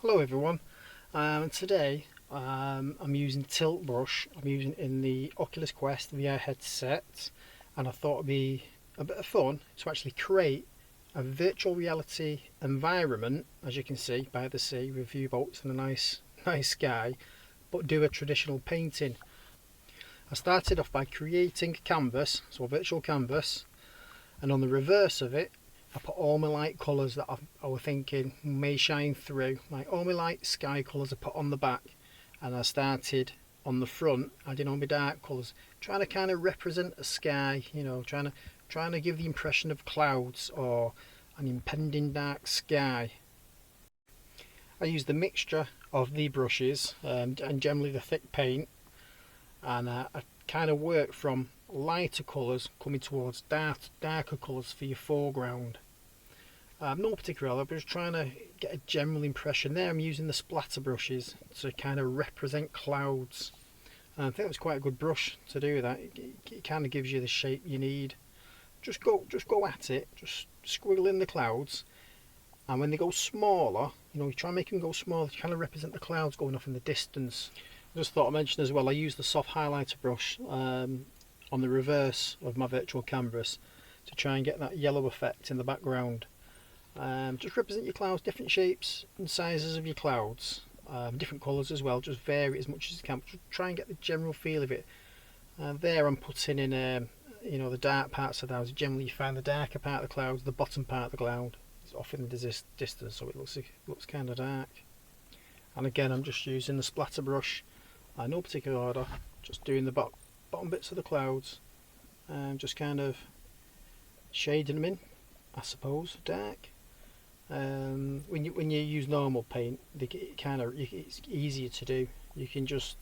Hello everyone. Today I'm using Tiltbrush. I'm using it in the Oculus Quest VR headset, and I thought it'd be a bit of fun to actually create a virtual reality environment, as you can see by the sea with view boats and a nice sky, but do a traditional painting. I started off by creating a canvas, so a virtual canvas, and on the reverse of it I put all my light colours that I was thinking may shine through, like all my light sky colours I put on the back, and I started on the front adding all my dark colours, trying to kind of represent a sky, you know, trying to give the impression of clouds or an impending dark sky. I used the mixture of the brushes and generally the thick paint, and I kind of work from lighter colours coming towards darker colours for your foreground. No particular order, but just trying to get a general impression. There I'm using the splatter brushes to kind of represent clouds. And I think it's quite a good brush to do that. It kind of gives you the shape you need. Just go at it, just squiggle in the clouds, and when they go smaller, you know, you try and make them go smaller to kind of represent the clouds going off in the distance. I just thought I'd mention as well, I use the soft highlighter brush on the reverse of my virtual canvas to try and get that yellow effect in the background. Just represent your clouds, different shapes and sizes of your clouds, different colours as well, just vary as much as you can, just try and get the general feel of it. There I'm putting in you know, the dark parts of the clouds. Generally you find the darker part of the clouds, the bottom part of the cloud is off in the distance, so it looks kind of dark. And again I'm just using the splatter brush, no particular order, just doing the bottom bits of the clouds and just kind of shading them in, I suppose, dark. When you use normal paint, it's easier to do. You can just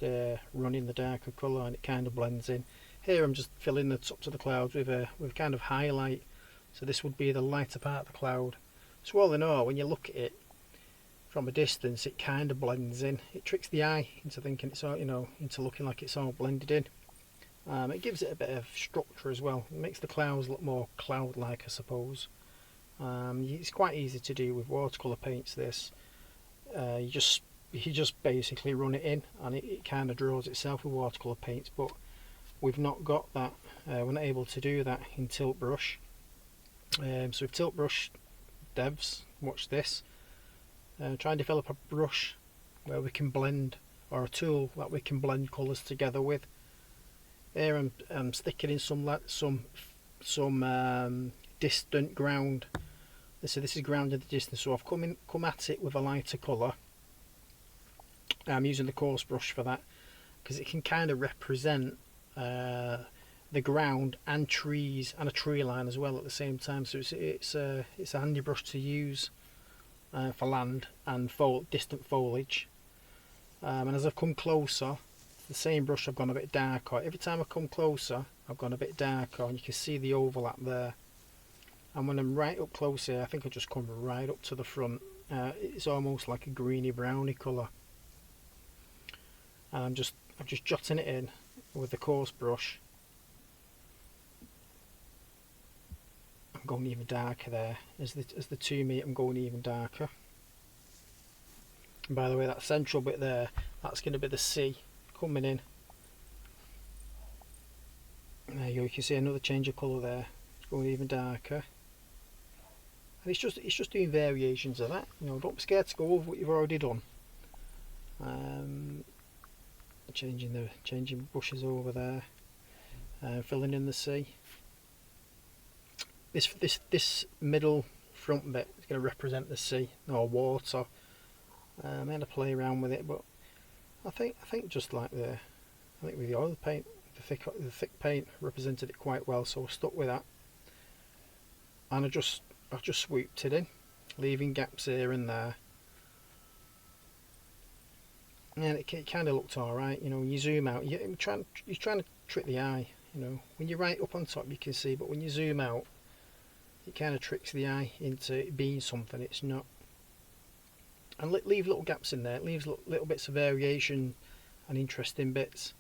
run in the darker colour and it kind of blends in. Here I'm just filling the tops of the clouds with kind of highlight, so this would be the lighter part of the cloud. So all in all, when you look at it from a distance, it kind of blends in. It tricks the eye into thinking it's all, you know, into looking like it's all blended in. It gives it a bit of structure as well. It makes the clouds look more cloud-like, I suppose. It's quite easy to do with watercolour paints. This you just basically run it in, and it kind of draws itself with watercolour paints. But we've not got that. We're not able to do that in Tiltbrush. So with Tiltbrush devs, watch this. Try and develop a brush where we can blend, or a tool that we can blend colours together with. Here I'm sticking in some distant ground. So this is ground in the distance. So I've come at it with a lighter colour. I'm using the coarse brush for that because it can kind of represent the ground and trees and a tree line as well at the same time. So it's a handy brush to use for land and distant foliage. And as I've come closer, the same brush I've gone a bit darker. Every time I come closer I've gone a bit darker, and you can see the overlap there. And when I'm right up close here, I think I'll just come right up to the front. It's almost like a greeny browny colour, and I'm just jotting it in with the coarse brush. I'm going even darker there. As the two meet, I'm going even darker. And by the way, that central bit there, that's going to be the sea coming in. There you go. You can see another change of colour there. It's going even darker. And it's just doing variations of that. You know, don't be scared to go over what you've already done. Changing bushes over there, filling in the sea. This middle front bit is going to represent the sea or water. I'm going to play around with it, but I think just like I think with the oil paint, the thick paint represented it quite well, so I stuck with that. And I just swooped it in, leaving gaps here and there. And it kind of looked alright. You know, when you zoom out, you're trying to trick the eye. You know, when you're right up on top you can see, but when you zoom out it kind of tricks the eye into it being something it's not. And leave little gaps in there. It leaves little bits of variation and interesting bits.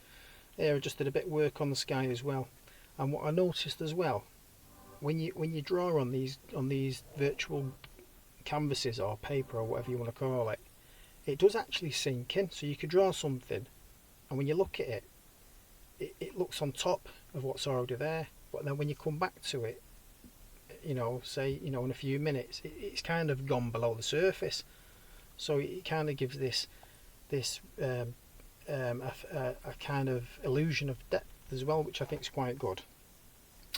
Here I just did a bit of work on the sky as well. And what I noticed as well, when you draw on these virtual canvases or paper or whatever you want to call it, it does actually sink in. So you could draw something, and when you look at it, it looks on top of what's already there. But then when you come back to it, say, in a few minutes, it's kind of gone below the surface. So it kind of gives this a kind of illusion of depth as well, which I think is quite good.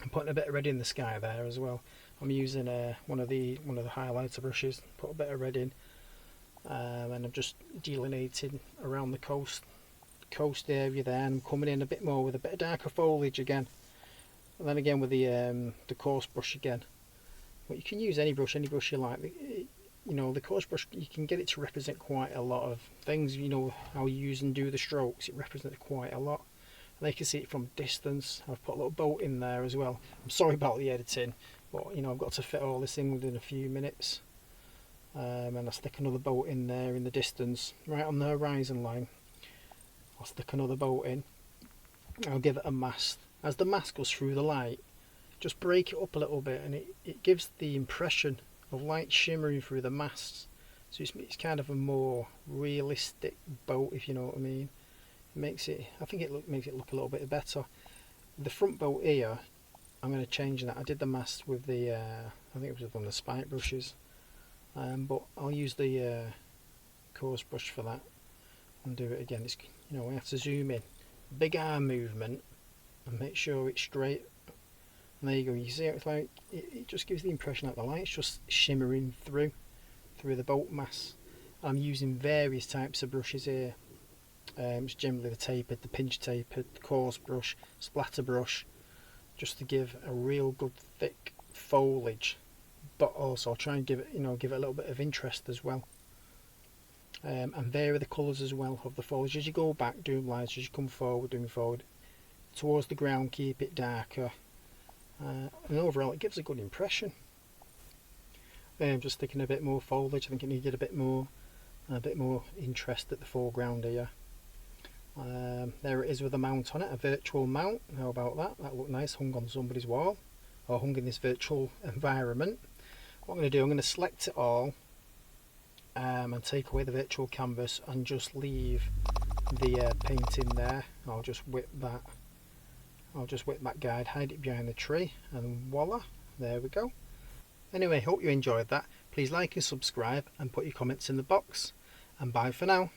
I'm putting a bit of red in the sky there as well. I'm using one of the highlighter brushes. Put a bit of red in, and I'm just delineating around the coast area there. And I'm coming in a bit more with a bit of darker foliage again. And then again with the coarse brush again. But you can use any brush you like. The coarse brush, you can get it to represent quite a lot of things. How you use and do the strokes, it represents quite a lot. And they can see it from distance. I've put a little boat in there as well. I'm sorry about the editing, but I've got to fit all this in within a few minutes. And I'll stick another boat in there in the distance, right on the horizon line. I'll stick another boat in. I'll give it a mast. As the mast goes through the light, just break it up a little bit, and it gives the impression of light shimmering through the masts. So it's kind of a more realistic boat, if you know what I mean. Makes it look a little bit better. The front boat here, I'm going to change that. I did the mast with the I think it was with one of the spike brushes, but I'll use the coarse brush for that and do it again. It's, we have to zoom in, big arm movement, and make sure it's straight. And there you go. You see how it's like it just gives the impression that the light's just shimmering through the boat mast. I'm using various types of brushes here. It's generally the tapered, the pinch tapered, the coarse brush, splatter brush, just to give a real good thick foliage, but also try and give it a little bit of interest as well. And vary the colours as well of the foliage as you go back, doing lines as you come forward, towards the ground. Keep it darker, and overall it gives a good impression. Just sticking a bit more foliage. I think it needed a bit more interest at the foreground here. There it is with a mount on it, a virtual mount. How about that? That looked nice, hung on somebody's wall, or hung in this virtual environment. What I'm going to do, I'm going to select it all, and take away the virtual canvas and just leave the paint in there. I'll just whip that guide, hide it behind the tree, and voila, there we go. Anyway, hope you enjoyed that. Please like and subscribe and put your comments in the box, and bye for now.